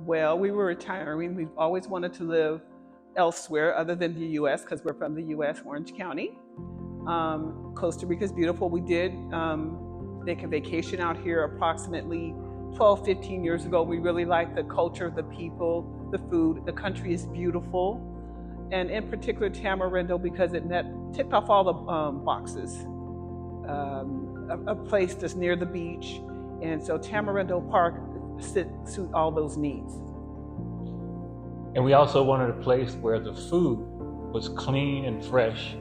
Well, we were retiring. We've always wanted to live elsewhere other than the U.S. because we're from the U.S., Orange County. Costa Rica is beautiful. We did take a vacation out here approximately 12, 15 years ago. We really like the culture, the people, the food. The country is beautiful. And in particular, Tamarindo, because it ticked off all the boxes. A place that's near the beach. And so Tamarindo Park suit all those needs. And we also wanted a place where the food was clean and fresh,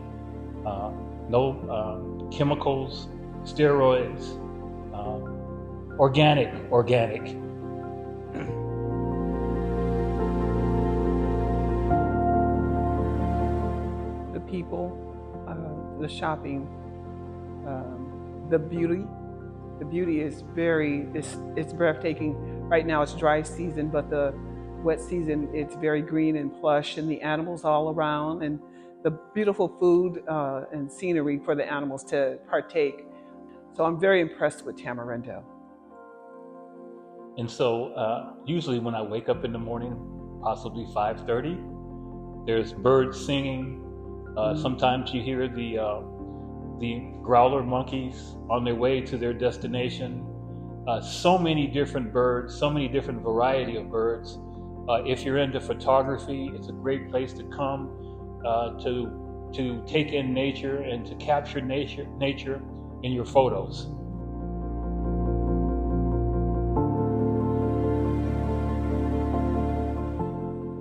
no chemicals, steroids, organic. The people, the shopping, the beauty. The beauty is it's breathtaking. Right now it's dry season, but the wet season, it's very green and plush, and the animals all around, and the beautiful food and scenery for the animals to partake. So I'm very impressed with Tamarindo. And so usually when I wake up in the morning, possibly 5:30, there's birds singing. Sometimes you hear the growler monkeys on their way to their destination. So many different birds, so many different variety of birds. If you're into photography, it's a great place to come to take in nature and to capture nature in your photos.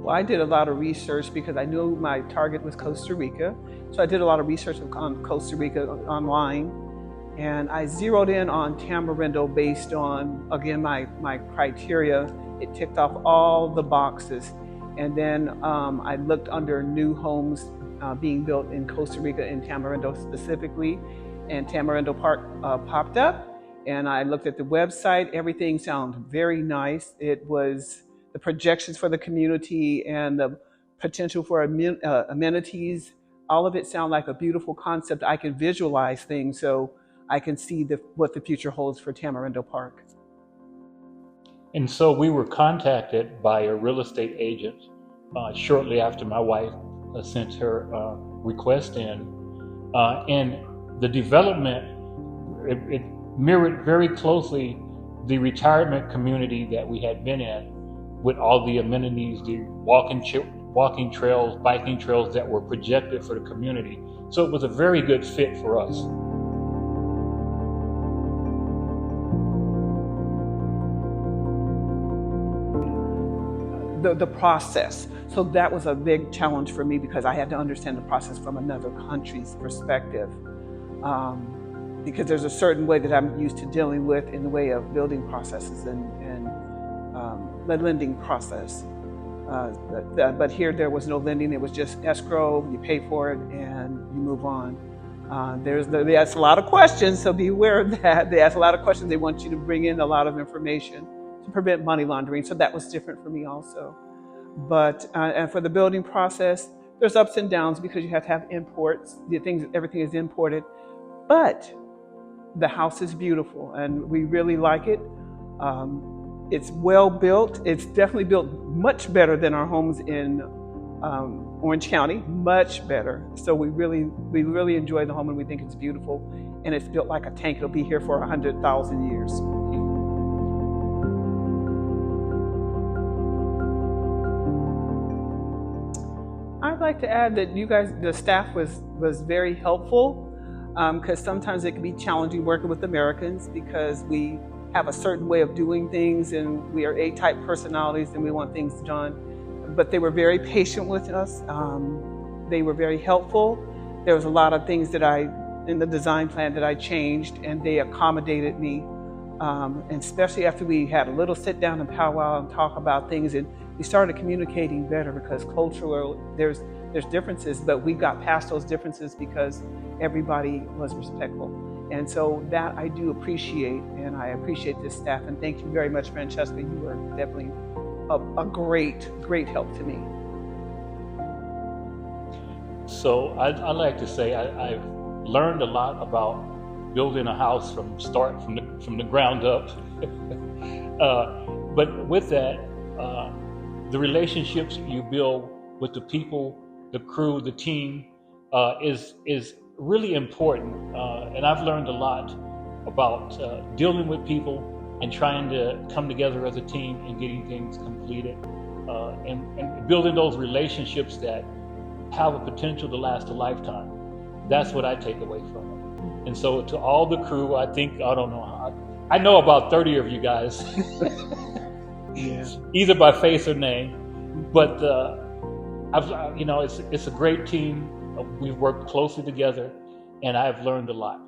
Well, I did a lot of research because I knew my target was Costa Rica. So I did a lot of research on Costa Rica online. And I zeroed in on Tamarindo based on, again, my criteria. It ticked off all the boxes. And then I looked under new homes being built in Costa Rica, in Tamarindo specifically. And Tamarindo Park popped up. And I looked at the website. Everything sounded very nice. It was the projections for the community and the potential for amenities. All of it sounded like a beautiful concept. I can visualize things so I can see what the future holds for Tamarindo Park. And so we were contacted by a real estate agent shortly after my wife sent her request in. And the development, it mirrored very closely the retirement community that we had been in, with all the amenities, the walking trails, biking trails that were projected for the community. So it was a very good fit for us. The process. So that was a big challenge for me because I had to understand the process from another country's perspective. Because there's a certain way that I'm used to dealing with in the way of building processes and the lending process. But here there was no lending. It was just escrow, you pay for it, and you move on. They ask a lot of questions, so be aware of that. They ask a lot of questions. They want you to bring in a lot of information to prevent money laundering. So that was different for me also. But and for the building process, there's ups and downs because you have to have imports. Everything is imported. But the house is beautiful, and we really like it. It's well built. It's definitely built much better than our homes in Orange County, much better. So we really enjoy the home, and we think it's beautiful. And it's built like a tank. It'll be here for 100,000 years. I'd like to add that you guys, the staff was very helpful because sometimes it can be challenging working with Americans because we have a certain way of doing things, and we are A-type personalities, and we want things done. But they were very patient with us. They were very helpful. There was a lot of things in the design plan that I changed, and they accommodated me. And especially after we had a little sit down and powwow and talk about things, and we started communicating better because cultural, there's differences, but we got past those differences because everybody was respectful. And so that I do appreciate, and I appreciate this staff. And thank you very much, Francesca. You were definitely a great help to me. So I'd like to say I've learned a lot about building a house from the ground up. But with that, the relationships you build with the people, the crew, the team is really important. And I've learned a lot about dealing with people and trying to come together as a team and getting things completed, and building those relationships that have a potential to last a lifetime. That's what I take away from it. And so to all the crew, I know about 30 of you guys, either by face or name, but it's a great team. We've worked closely together, and I've learned a lot.